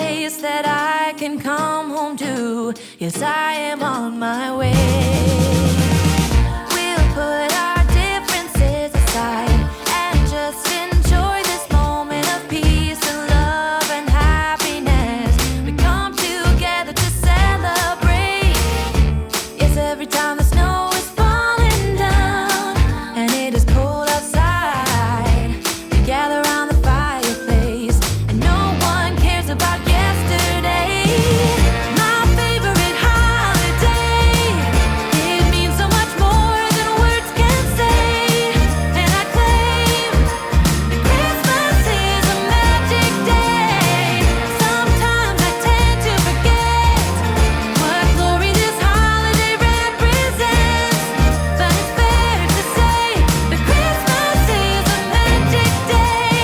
place that I can come home to. Yes, I am on my way. We'll put our differences aside and just enjoy this moment of peace and love and happiness. We come together to celebrate. Yes, every time the snow is falling down and it is cold outside, we gather around the fireplace and no one cares about yesterday. My favorite holiday, it means so much more than words can say. And I claim that Christmas is a magic day. Sometimes I tend to forget what glory this holiday represents, but it's fair to say that Christmas is a magic day.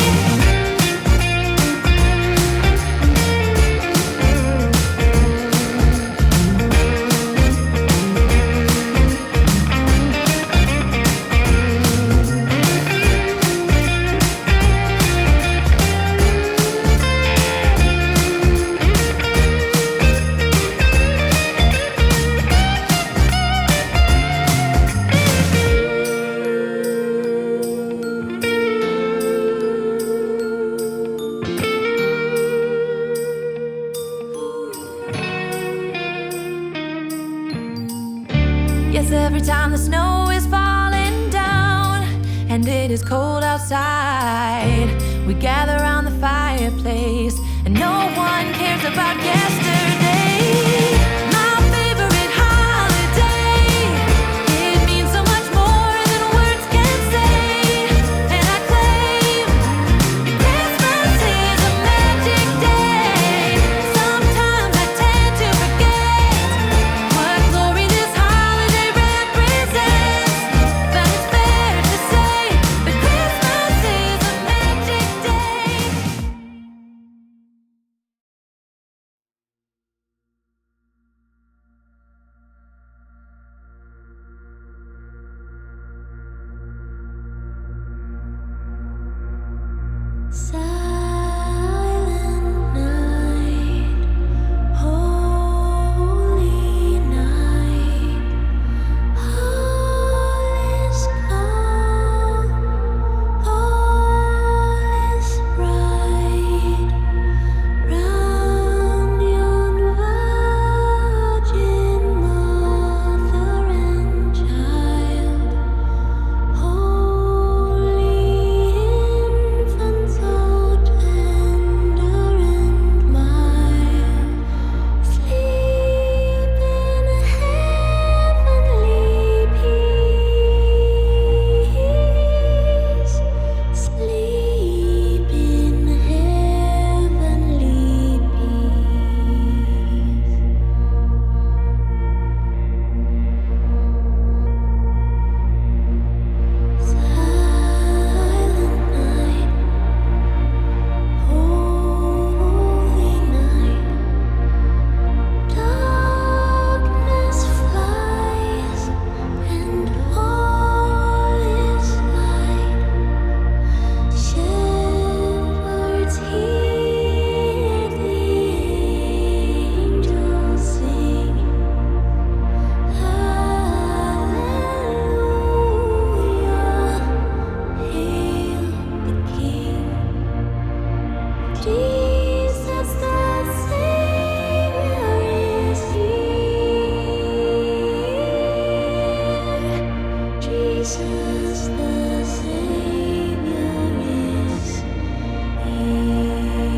Yes, every time the snow is falling down and it is cold outside, we gather around the fireplace and no one cares about yesterday. My favorite holiday, it means so much more than words can say. And I claim that Christmas is a magic day. Sometimes I tend to forget what glory this holiday represents, but it's fair to say that Christmas is a magic day. Silent night, holy night, all is calm, all is bright, round yon virgin mother and child, holy infant so tender and mild, sleep in heavenly peace, sleep in heavenly peace. Silent night, holy night, darkness flies and all is light. Shepherds hear the angels sing, Hallelujah, hail the King. Jesus the Savior is here. Jesus the Savior is here.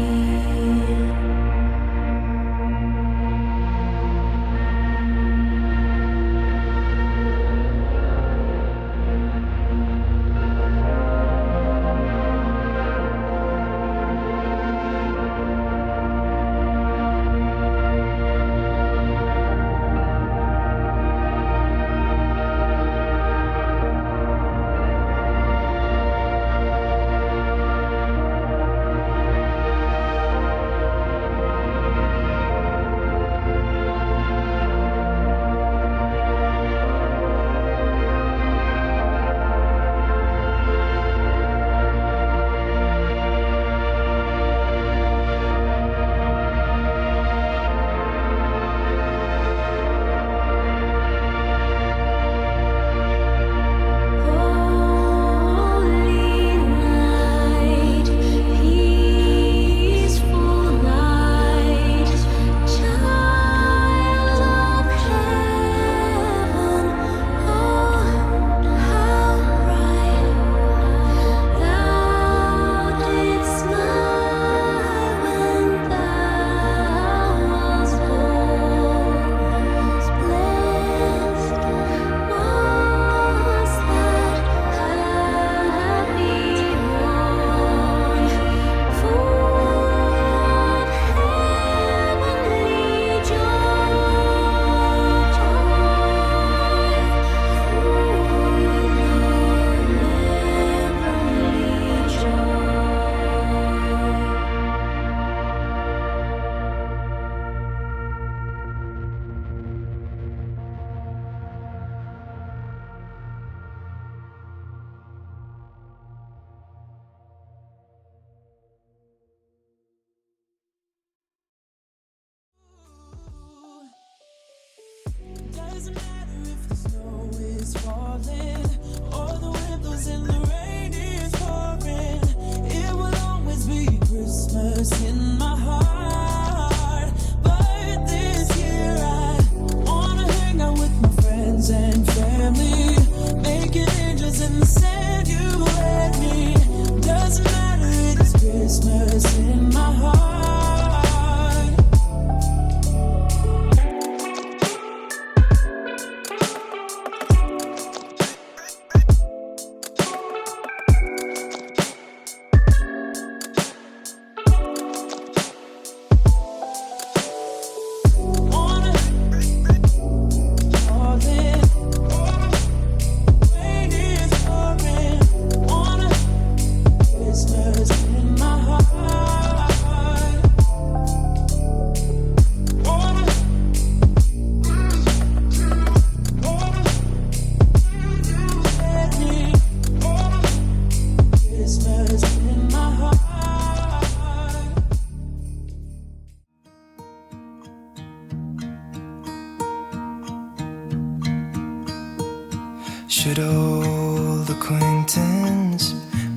Should old acquaintance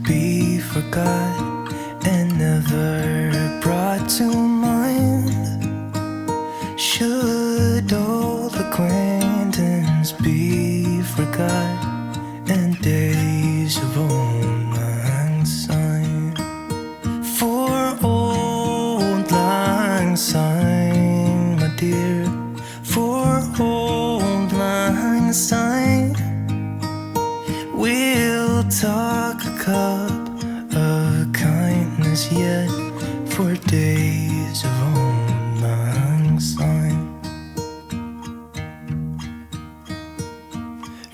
be forgot and never brought to mind? Should old acquaintance be forgot and days of old lang syne? For old lang syne, my dear, for old lang syne, we'll talk a cup of kindness yet for days of old lang syne.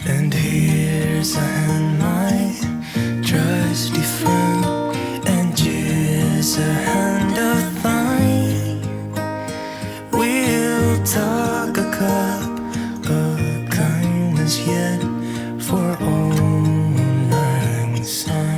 And here's a hand, my trusty friend, and here's a hand of thine. We'll talk a cup of kindness yet for old lang syne.